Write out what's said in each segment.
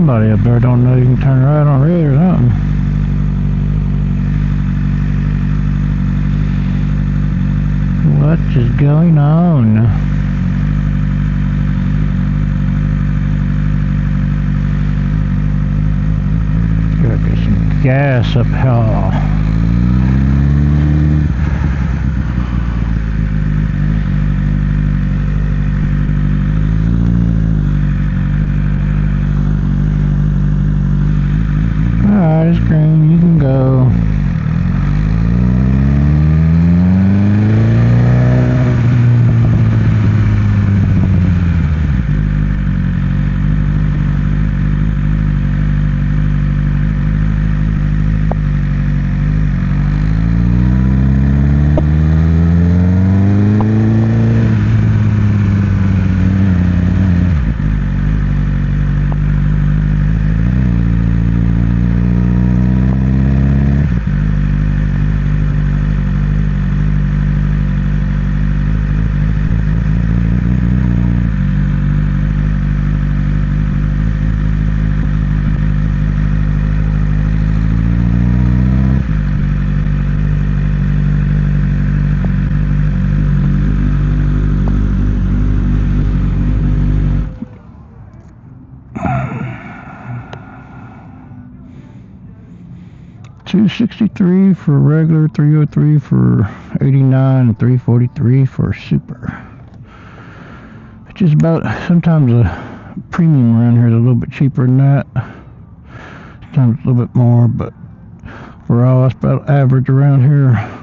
somebody up there don't know you can turn right on red or something. What is going on? Gotta get some gas up here. Alright, it's green, you can go. $263 for regular, $303 for 89, and $343 for super. Which is about, sometimes a premium around here is a little bit cheaper than that. Sometimes a little bit more, but overall that's about average around here.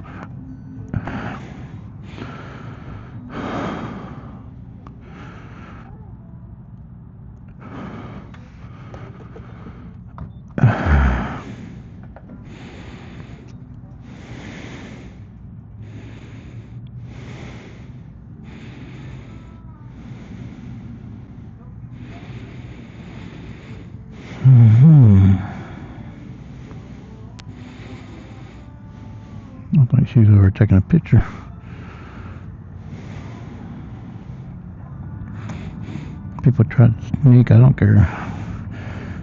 I think she's over taking a picture. People try to sneak, I don't care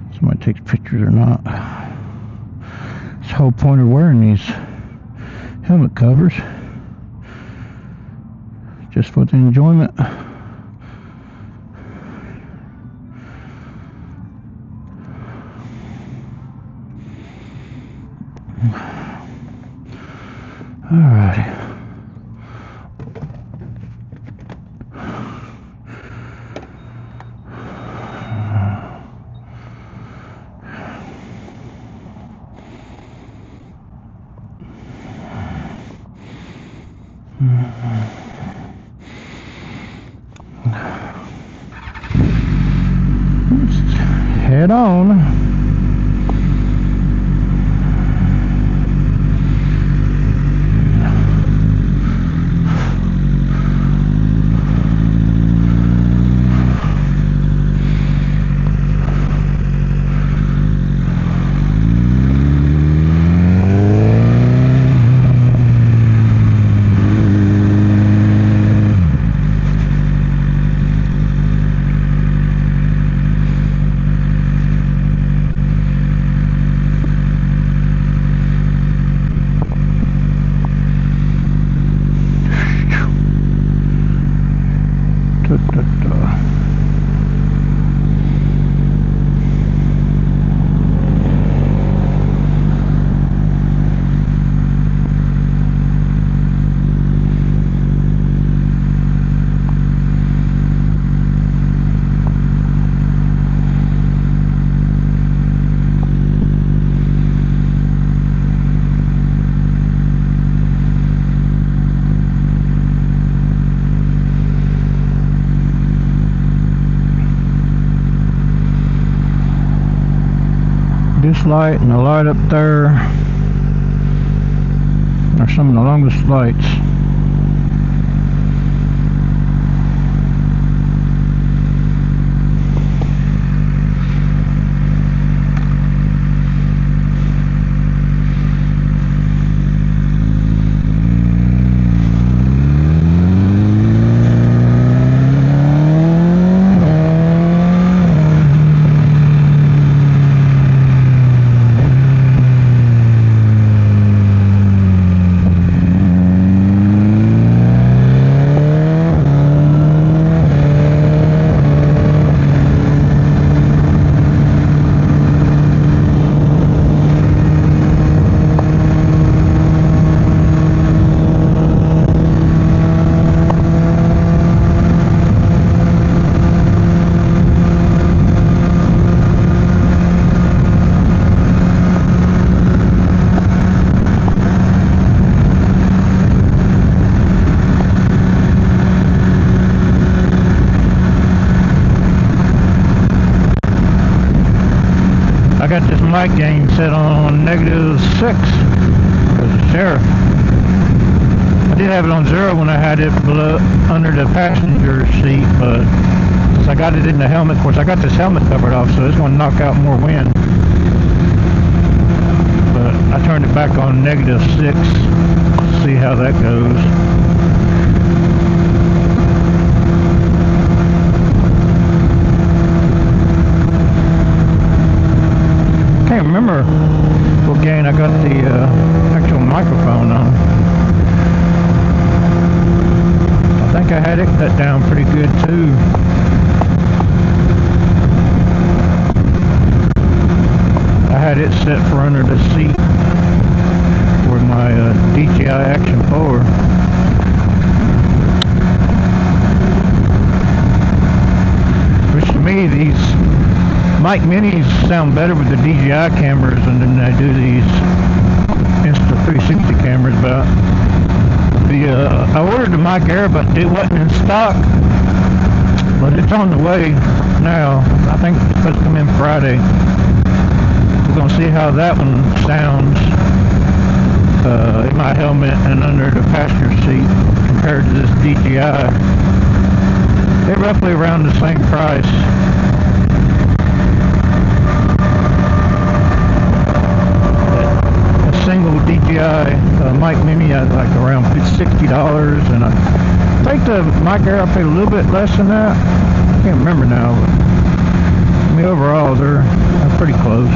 if somebody takes pictures or not. It's the whole point of wearing these helmet covers, just for the enjoyment. Alrighty. Let's head on. This light and the light up there are some of the longest lights. DJI gain set on -6 because the sheriff. I did have it on 0 when I had it below, under the passenger seat, but since I got it in the helmet, of course I got this helmet covered off, so it's going to knock out more wind. But I turned it back on -6 to see how that goes. Can't remember what gain I got the actual microphone on. I think I had it cut down pretty good too. I had it set for under the seat for my DJI Action 4. Which to me, these Mic Minis sound better with the DJI cameras than they do these Insta360 cameras. But I ordered the Mic Air, but it wasn't in stock. But it's on the way now. I think it's supposed to come in Friday. We're going to see how that one sounds in my helmet and under the passenger seat compared to this DJI. They're roughly around the same price. A single DJI Mic Mini at like around $60, and I think the Mic Air I paid a little bit less than that. I can't remember now, but I mean overall they're pretty close.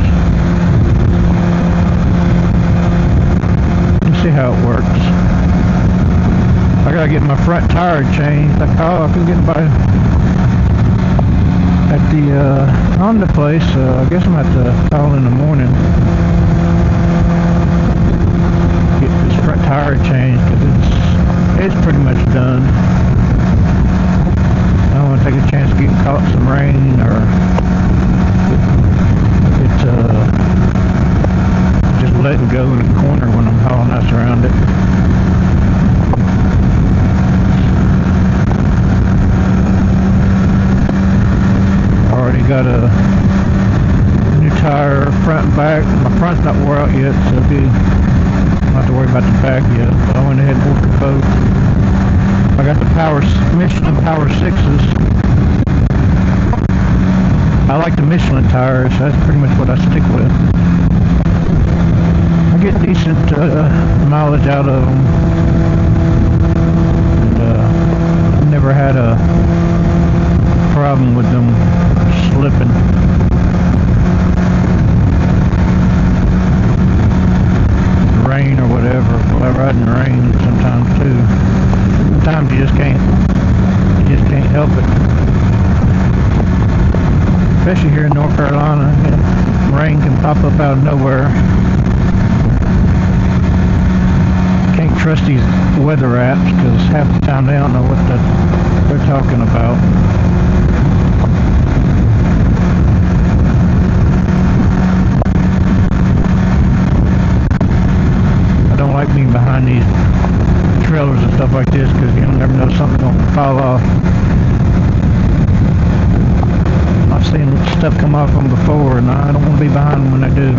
See how it works. I gotta get my front tire changed. I can get by at the Honda place. I guess I'm gonna have to call in the morning. Get this front tire changed because it's pretty much done. I don't want to take a chance of getting caught in some rain or just letting go in the corner when I'm hauling ass around it. Already got a new tire, front and back. My front's not wore out yet, so I don't have to worry about the back yet. But I went ahead and ordered both. I got the Michelin Power 6s. I like the Michelin tires. That's pretty much what I stick with. I get decent mileage out of them, and I've never had a problem with them slipping. Rain or whatever. Well, I ride in the rain sometimes too. Sometimes you just can't help it. Especially here in North Carolina, rain can pop up out of nowhere. Can't trust these weather apps because half the time they don't know what they're talking about. I don't like being behind these trailers and stuff like this because you never know something's going to fall off. I've seen stuff come off them before, and I don't want to be behind them when they do.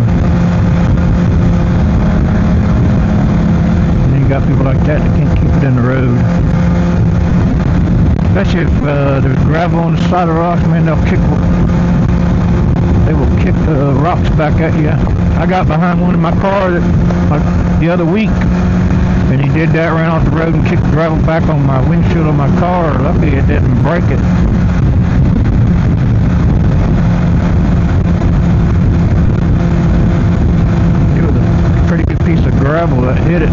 And then you got people like that can't keep it in the road. Especially if there's gravel on the side of the rocks, man, they will kick the rocks back at you. I got behind one in my car the other week, and he did that, ran off the road and kicked the gravel back on my windshield of my car. Luckily it didn't break it. Piece of gravel that hit it.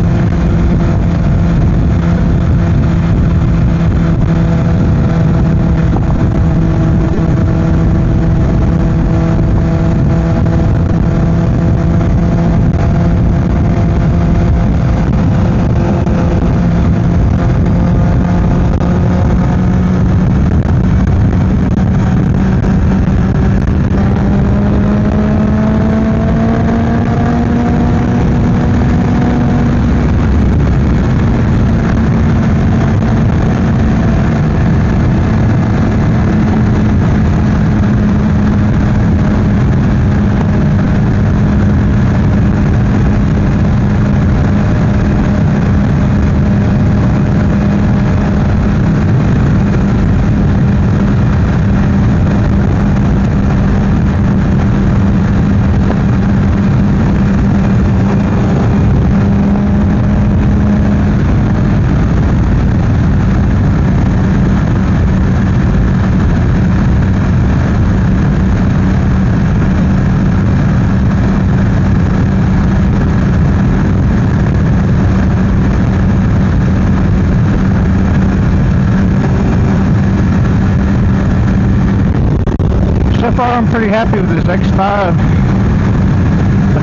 pretty happy with this X5. I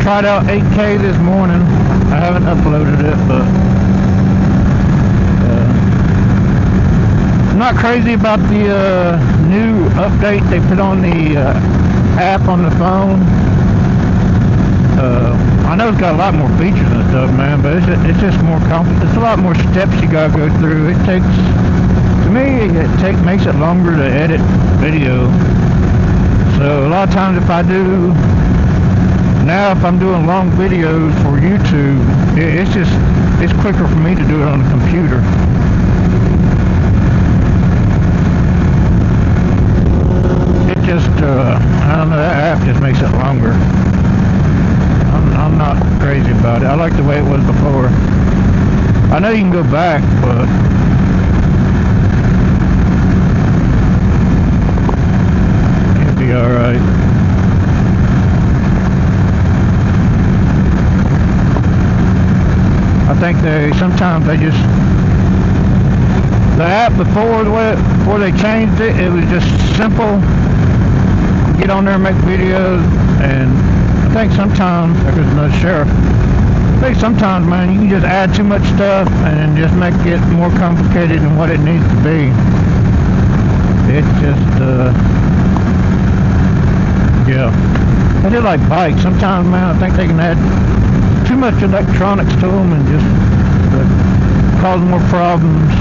tried out 8K this morning. I haven't uploaded it, but I'm not crazy about the new update they put on the app on the phone. I know it's got a lot more features and stuff, man, but it's just more complicated. It's a lot more steps you gotta go through. It takes, to me, makes it longer to edit video. So a lot of times if I'm doing long videos for YouTube, it's quicker for me to do it on the computer. It just, I don't know, that app just makes it longer. I'm not crazy about it. I like the way it was before. I know you can go back, but it'll be alright. I think sometimes they just, the app before they changed it, it was just simple. Get on there and make videos, and I think sometimes, there goes another sheriff, I think sometimes, man, you can just add too much stuff and just make it more complicated than what it needs to be. It's just, yeah. I do like bikes. Sometimes, man, I think they can add too much electronics to them and just cause more problems.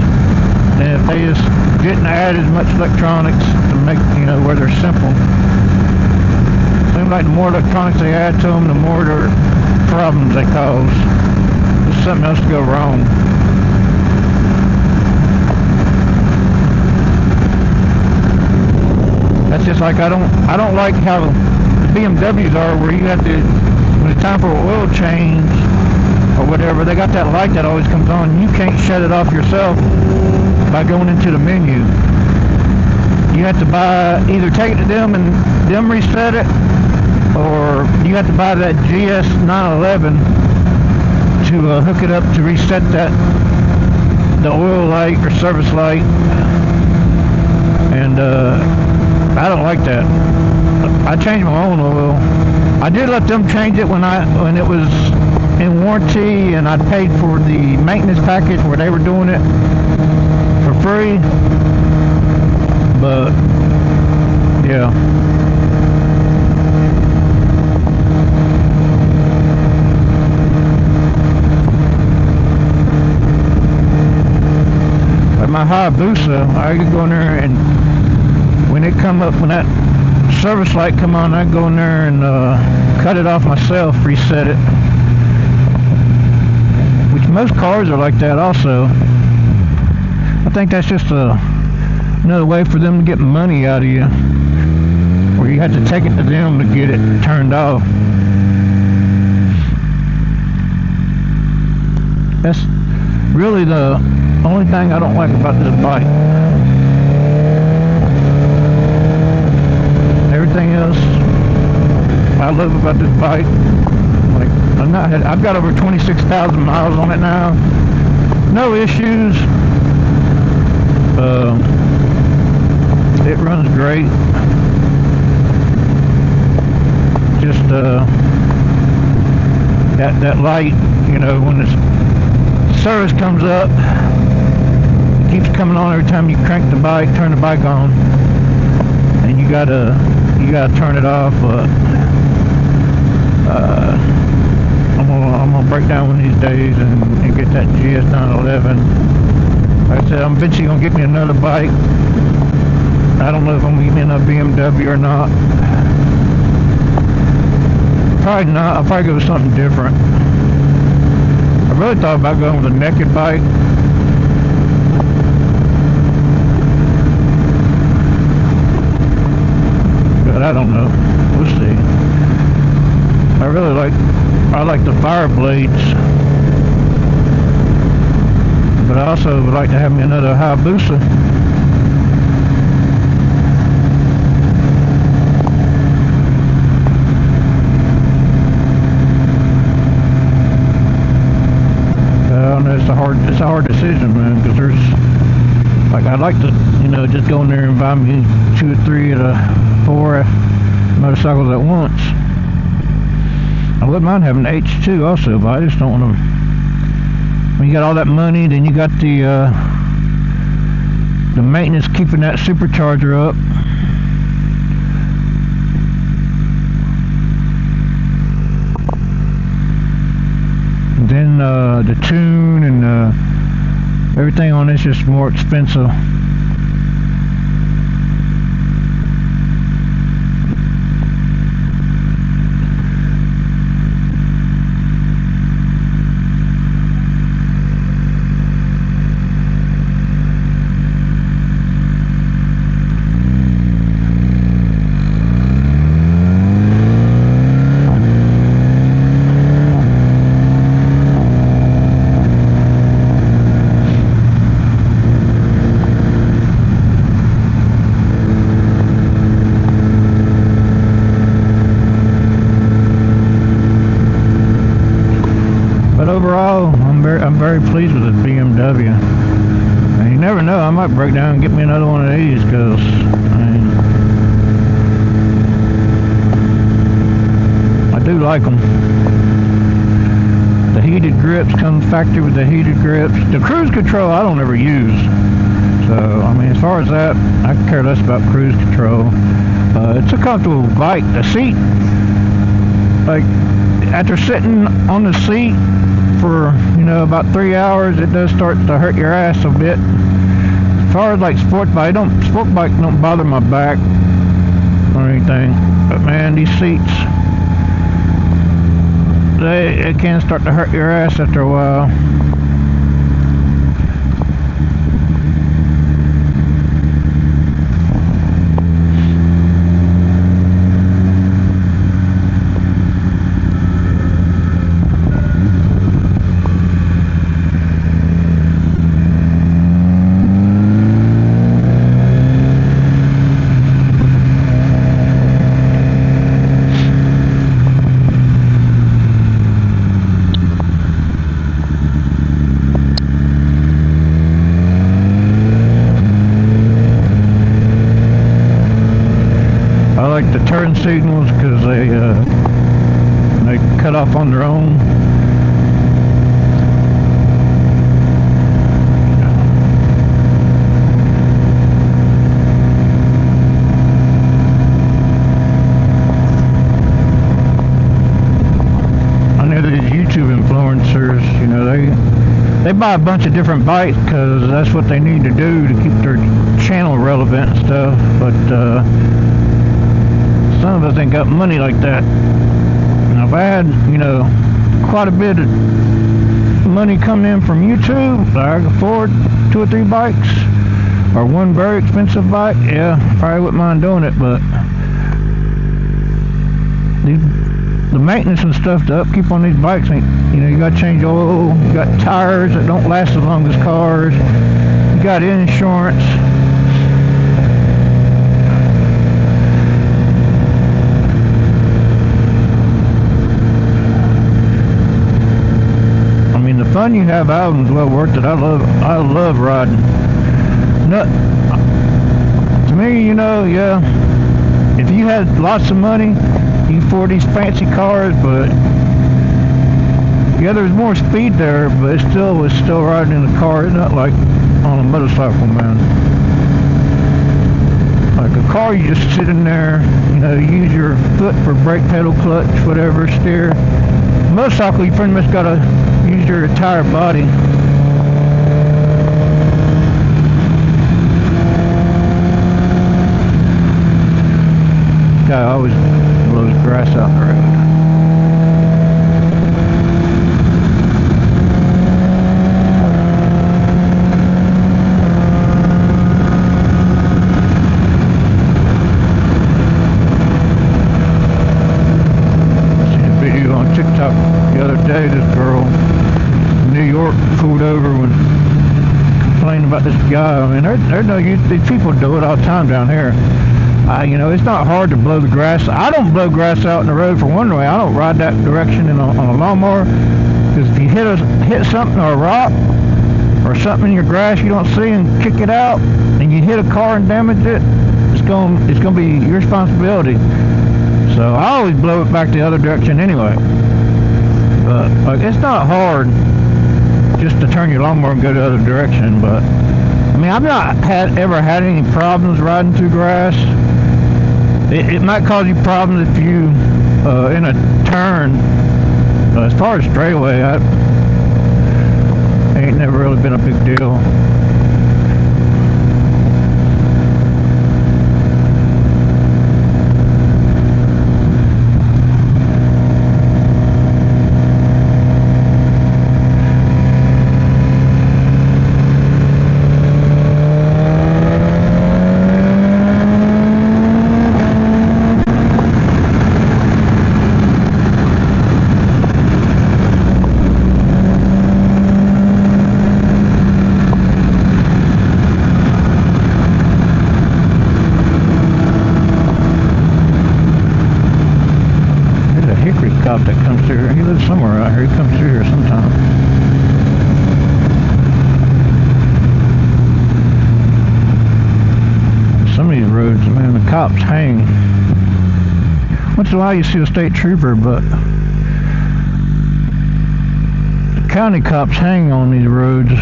And if they just didn't add as much electronics to make, where they're simple. Seems like the more electronics they add to them, the more their problems they cause. There's something else to go wrong. That's just like I don't like how BMWs are, where you have to, when it's time for an oil change or whatever, they got that light that always comes on. You can't shut it off yourself by going into the menu. You have to either take it to them and them reset it, or you have to buy that GS 911 to hook it up to reset the oil light or service light. And I don't like that. I changed my own oil. I did let them change it when it was in warranty, and I paid for the maintenance package where they were doing it for free. But yeah. Like my Hayabusa, I could go in there, and when that service light come on, I go in there and cut it off myself, reset it. Which most cars are like that also. I think that's just another way for them to get money out of you, where you have to take it to them to get it turned off. That's really the only thing I don't like about this bike. Everything else I love about this bike. Like, I've got over 26,000 miles on it now. No issues. It runs great. Just that light, when the service comes up, it keeps coming on every time you crank the bike, turn the bike on, and you gotta turn it off. I'm gonna break down one of these days and get that GS 911. Like I said, I'm eventually gonna get me another bike. I don't know if I'm gonna get me a BMW or not. Probably not. I'll probably go with something different. I really thought about going with a naked bike. But I don't know. We'll see. I like the fire blades. But I also would like to have me another Hayabusa. It's a hard decision, man, because I'd like to, just go in there and buy me 2 or 3 of the 4 motorcycles at once. I wouldn't mind having the H2 also, but I just don't want to. When you got all that money, then you got the maintenance keeping that supercharger up. And then the tune and everything on it's just more expensive. Overall, I'm very pleased with this BMW. And you never know, I might break down and get me another one of these, because I do like them. The heated grips come factory with the heated grips. The cruise control I don't ever use. So I mean, as far as that, I care less about cruise control. It's a comfortable bike. The seat, like after sitting on the seat for about 3 hours, it does start to hurt your ass a bit. As far as like sport bike don't bother my back or anything, but man, these seats, it can start to hurt your ass after a while. I like the turn signals because they cut off on their own. I know these YouTube influencers, they buy a bunch of different bikes because that's what they need to do to keep their channel relevant and stuff, but some of us ain't got money like that. Now if I had, quite a bit of money coming in from YouTube, I could afford 2 or 3 bikes, or one very expensive bike, yeah, probably wouldn't mind doing it, but the maintenance and stuff, the upkeep on these bikes ain't, you gotta change oil, you got tires that don't last as long as cars, you got insurance. The fun you have out is well worth it. I love riding. To me, yeah, if you had lots of money, you can afford these fancy cars, but yeah, there's more speed there, but it's still riding in the car. It's not like on a motorcycle, man. Like a car, you just sit in there, you use your foot for brake pedal, clutch, whatever, steer. Motorcycle, you pretty much gotta use your entire body. Guy always blows grass out the road. TikTok the other day, this girl in New York pulled over when complaining about this guy. I mean, these people do it all the time down here. It's not hard to blow the grass. I don't blow grass out in the road for one way. I don't ride that direction on a lawnmower, because if you hit something or a rock or something in your grass you don't see and kick it out, and you hit a car and damage it, it's gonna be your responsibility. So I always blow it back the other direction anyway. But like, it's not hard just to turn your lawnmower and go the other direction. But I mean, I've not ever had any problems riding through grass. It might cause you problems if you in a turn. As far as straightaway, I ain't never really been a big deal. That comes through here. He lives somewhere out here. He comes through here sometime. Some of these roads, man, the cops hang. Once in a while you see a state trooper, but the county cops hang on these roads.